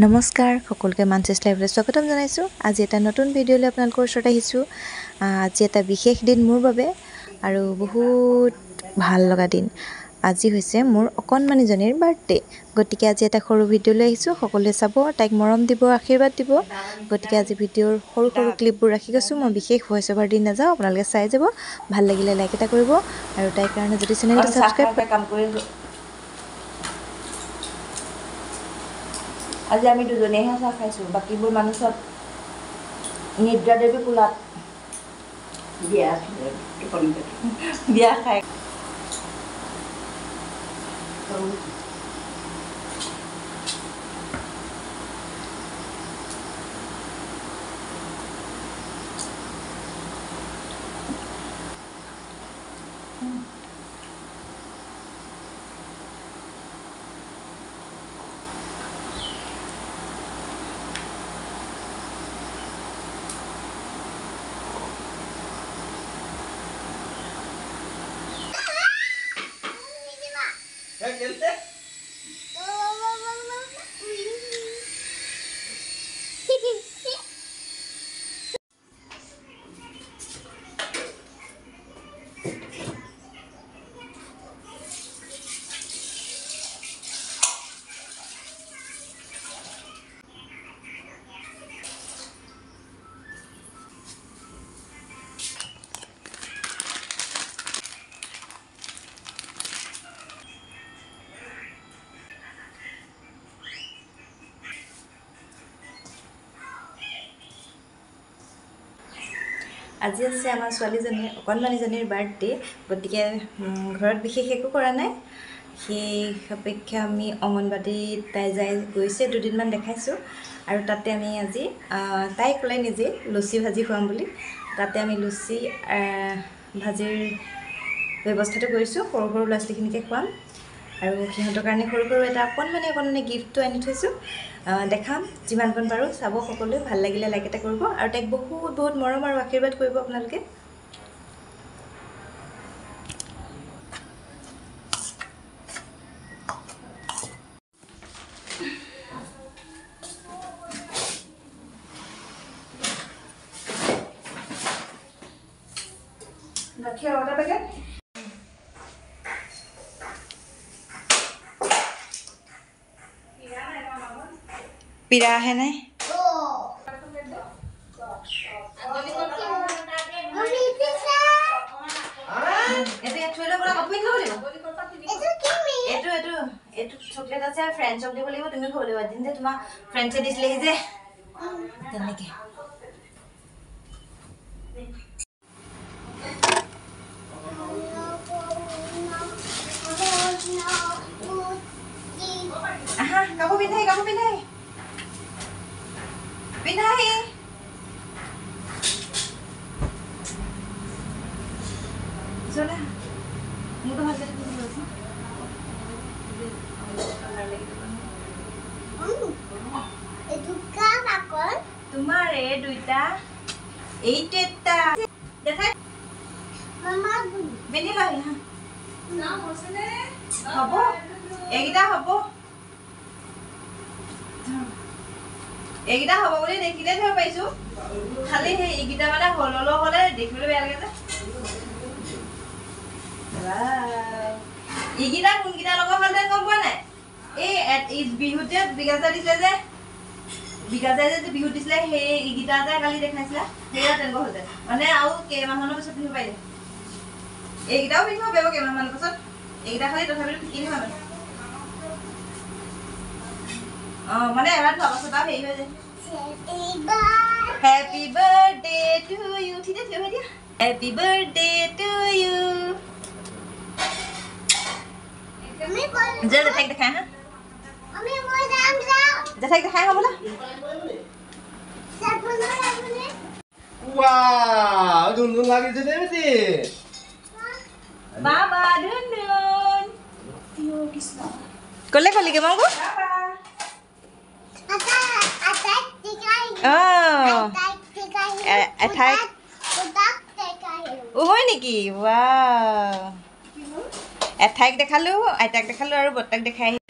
নমস্কাৰ সকলোকে মানচেষ্ট লাইভলৈ স্বাগতম জনাইছোঁ। আজি এটা নতুন ভিডিঅ'লৈ আপোনালোকৰ ওচৰত আহিছোঁ। আজি এটা বিশেষ দিন মোৰ বাবে আৰু বহুত ভাল লগা দিন। আজি হৈছে মোৰ অকণমানিজনীৰ বাৰ্থডে। গতিকে আজি এটা সৰু ভিডিঅ'লৈ আহিছোঁ। সকলোৱে চাব, তাইক মৰম দিব, আশীৰ্বাদ দিব। গতিকে আজি ভিডিঅ'ৰ সৰু সৰু ক্লিপবোৰ ৰাখি গৈছোঁ। মই বিশেষ ভইচ অভাৰ দি নাযাওঁ, আপোনালোকে চাই যাব। ভাল লাগিলে লাইক এটা কৰিব আৰু তাইৰ কাৰণে যদি চেনেলটো ছাবস্ক্ৰাইব কাম কৰি আজি আমি দুজনেহে চাহ খাইছোঁ, বাকীবোৰ মানুহ চব নিদ্ৰা দেৱী কোলাত বিয়া খাই আজি আছে আমাৰ ছোৱালীজনীৰ অকণমানিজনীৰ বাৰ্থডে। গতিকে ঘৰত বিশেষ একো কৰা নাই। সেই সাপেক্ষে আমি অংগনবাড়ীত তাই গৈছে, দুদিনমান দেখাইছোঁ। আৰু তাতে আমি আজি তাই ক'লে নিজে লুচি ভাজি খুৱাম বুলি। তাতে আমি লুচি ভাজিৰ ব্যৱস্থাটো কৰিছোঁ। সৰু সৰু ল'ৰা ছোৱালীখিনিকে খুৱাম আৰু সিহঁতৰ কাৰণে সৰু সৰু এটা অকণমানি গিফ্টটো আনি থৈছোঁ। দেখাম যিমানকণ পাৰোঁ। চাব সকলোৱে, ভাল লাগিলে লাইক এটা কৰিব আৰু তাইক বহুত বহুত মৰম আৰু আশীৰ্বাদ কৰিব আপোনালোকে। গাখীৰ আৰু এটা পেকেট। পিৰা আহে নাই? এইটো চকলেট আছে আৰু ফ্ৰেণ্ডছক দিব লাগিব, তুমি খাব লাগিব। এদিন যে তোমাক ফ্ৰেণ্ডছে দিছিলেহি যে তেনেকৈ। আহা, কাপোৰ পিন্ধাই চলা মোৰতো ভাল লাগে। তোমাৰ এই দুইটা, এইটো এটা দেখাই পিন্ধি লহি হ'ব, এইকেইটা হ'ব, এইকেইটা হ'ব বুলি দেখিলে ধৰিব পাৰিছোঁ। খালি সেই এইকেইটা মানে হলল হ'লে দেখিবলৈ বেয়া লাগে যে। এইকেইটা কোনকেইটা লগত হ'লহেঁতেন গম পোৱা নাই? এই বিহুতে বিকাশে দিছিলে যে, বিকাশে যে বিহুত দিছিলে, সেই এইকেইটা যে কালি দেখাইছিলা, সেইকেইটা তেনেকুৱা হ'লহেঁতেন। মানে আৰু কেইমাহমানৰ পিছত পিন্ধিব পাৰিলে। এইকেইটাও পিন্ধিব পাৰিব কেইমাহমানৰ পিছত। এইকেইটা খালি তথাপিতো পিন্ধি নহয় মানে। মানে এবাৰ ধোৱাৰ পাছত আৰু হেৰি হৈ যায়। Happy birthday to you. ঠিক আছে, দিয়া। Happy birthday to you. জেঠাইক দেখাই হা, জেঠাইক দেখাই হ'ব না। Wow, dun lagi jadi mesti. Baba dun. ক'লে ক'লিগৈ বাৰু? এঠাইক হয় নেকি? ৱাও, এঠাইক দেখালোঁ, আইতাক দেখালোঁ আৰু বৰ্তাক দেখাই আহিলোঁ।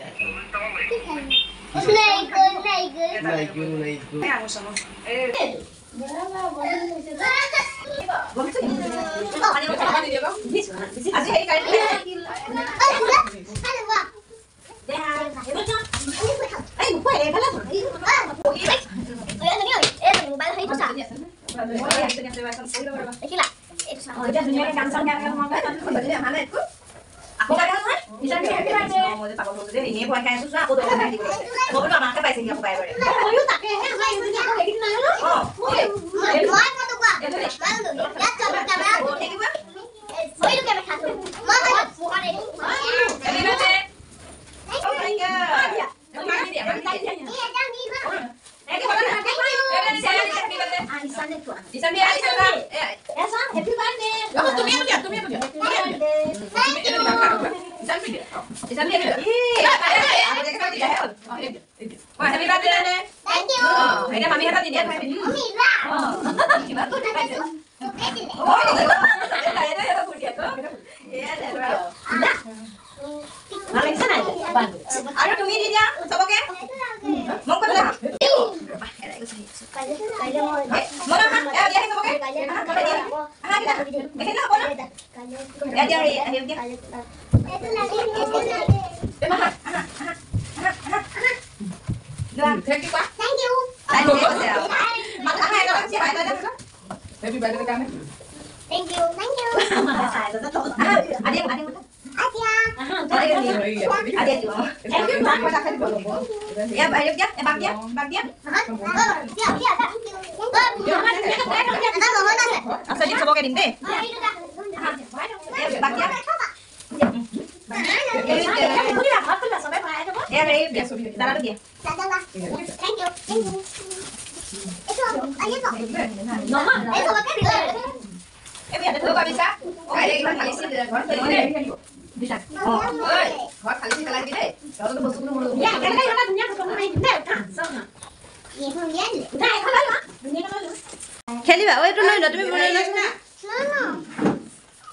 খেলিবা ঐ এইটো লৈ লোৱা তুমি বনাই লোৱা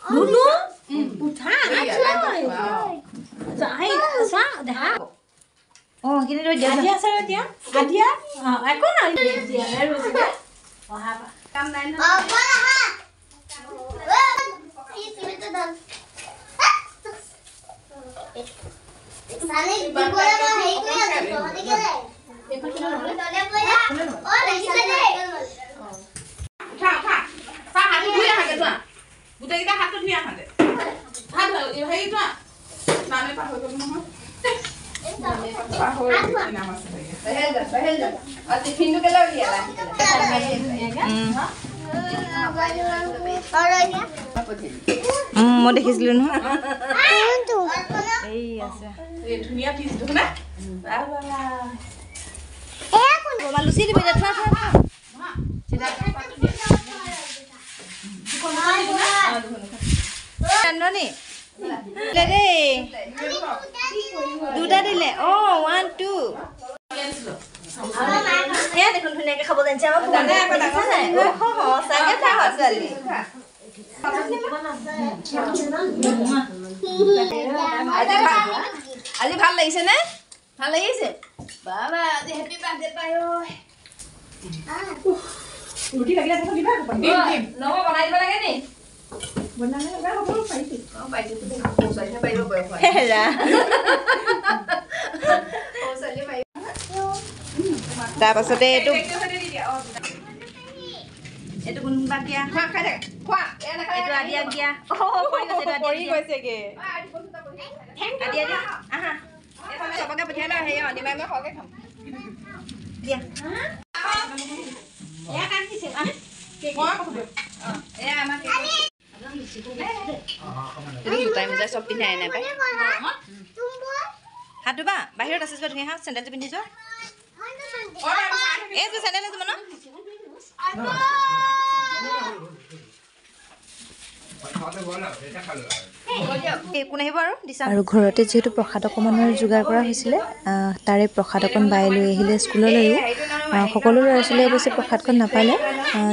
লুলু উঠা অ কিনে লৈ দিয়া আদিয়া আছে এতিয়া আদিয়া একো নাই দিয়া অহা কাম নাই ন সানে দিবলে না হেই কই আছে তোহতে গেলে দেখো কি নহলে তলে পয়া ও দেখিছে দে উঠা উঠা পা হাতটো ধুই আহাগে যোৱা গোটেইকেইটা হাতটো ধুই আহাগে হাত হেৰিটো নামে পাহৰি গলো নহয় মই দেখিছিলো নহয় এই আছে ধুনীয়া পিচটো না লুচি দিবি থোৱা ৰান্ধনি দেই দুটা দিলে অ 1 2 এয়া দেখোন ধুনীয়াকে খাব জানিছে আমাৰ সঁচাকে খোৱা ছোৱালী আজি ভাল লাগিছে নে ভাল লাগিছে বাবা আজি হেপী বাৰ্থডে পাই ৰুটি লাগিলে দেখোন দিবা নমা বনাই দিব লাগে নি বনালে লগা হ'ব পাইছি পাইছো তুমি পৌঁছাইছে পাৰিব বয়স হেৰা তাৰপাছতে এইটো এইটো কোনবাক দিয়া খোৱা খাই থাক খোৱা এইটো আদিয়াক দিয়া পৰি গৈছেগে আদিয়া দিয়া আহা এইফালে চবকে পঠিয়াই লওঁ হেৰি অনিমাই মই সৰহকৈ খাম দিয়া এয়া কান্দিছে এয়া আমাক দুটাই মোজাই চব পিন্ধাই নাপায় হাত ধুবা বাহিৰত আছে যোৱা ধুনীয়া চেণ্ডেলটো পিন্ধি যোৱা এইযোৰ চেণ্ডেল আছে মানে আৰু ঘৰতে যিহেতু প্ৰসাদ অকণমানৰ যোগাৰ কৰা হৈছিলে তাৰে প্ৰসাদ অকণ বাই লৈ আহিলে স্কুললৈও সকলো ল'ৰা ছোৱালীয়ে অৱশ্যে প্ৰসাদখন নাপালে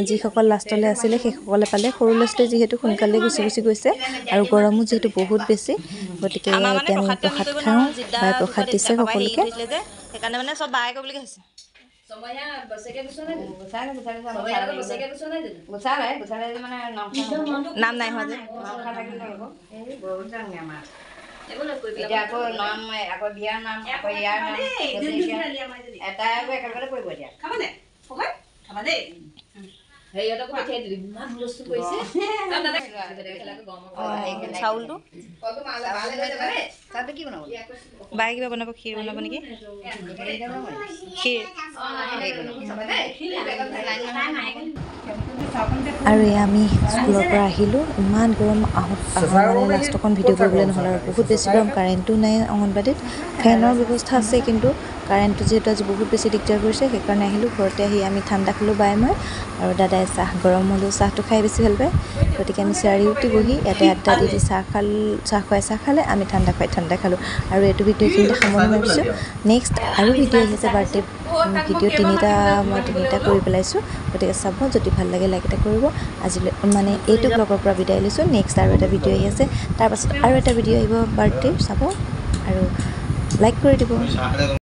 যিসকল লাষ্টলৈ আছিলে সেইসকলে পালে সৰু ল'ৰা ছোৱালী যিহেতু সোনকালে গুচি গৈছে আৰু গৰমো যিহেতু বহুত বেছি গতিকে এতিয়া আমি প্ৰসাদ খাওঁ বাই প্ৰসাদ দিছে সকলোকে সেইকাৰণে মানে চব বাই কৰিবলগীয়া হৈছে Semuanya bahasa kayak gitu nih. নাম নাই হোৱা যে এতিয়া আকৌ নাম আকৌ বিয়াৰ নাম আকৌ ইয়াৰ নাম এটা একেবাৰে পৰিব এতিয়া হেৰিহঁতকো পঠিয়াই দিবি ইমান হুলস্থুল কৰিছে চাউলটো তাতে কি বনাব বায়ে কিবা বনাব ক্ষীৰ বনাব নেকি ক্ষীৰ আৰু আমি স্কুলৰ পৰা আহিলোঁ ইমান গৰম মানে লাষ্ট অকণ ভিডিঅ' কৰিবলৈ নহ'লে আৰু বহুত বেছি গৰম কাৰেণ্টটো নাই অংগনবাদীত ফেনৰ ব্যৱস্থা আছে কিন্তু কাৰেণ্টটো যিহেতু আজি বহুত বেছি দিগদাৰ কৰিছে সেইকাৰণে আহিলোঁ ঘৰতে আহি আমি ঠাণ্ডা খালোঁ বাই মই আৰু দাদাই চাহ গৰম হ'লেও চাহটো খাই বেছি ভাল পায় গতিকে আমি চাৰিওটি বহি ইয়াতে আড্ডা দি চাহ খালে আমি ঠাণ্ডা খুৱাই ঠাণ্ডা খালোঁ আৰু এইটো ভিডিঅ' এইখিনিতে সামৰণি মাৰিছোঁ নেক্সট আৰু ভিডিঅ' আহিছে বাৰ্থডে ভিডিঅ' তিনিটা কৰি পেলাইছোঁ গতিকে চাব যদি ভাল লাগে লাইক এটা কৰিব আজিলৈ মানে এইটো ব্লগৰ পৰা বিদায় লৈছোঁ নেক্সট আৰু এটা ভিডিঅ' আহি আছে তাৰপাছত আৰু এটা ভিডিঅ' আহিব বাৰ্থডে চাব আৰু লাইক কৰি দিব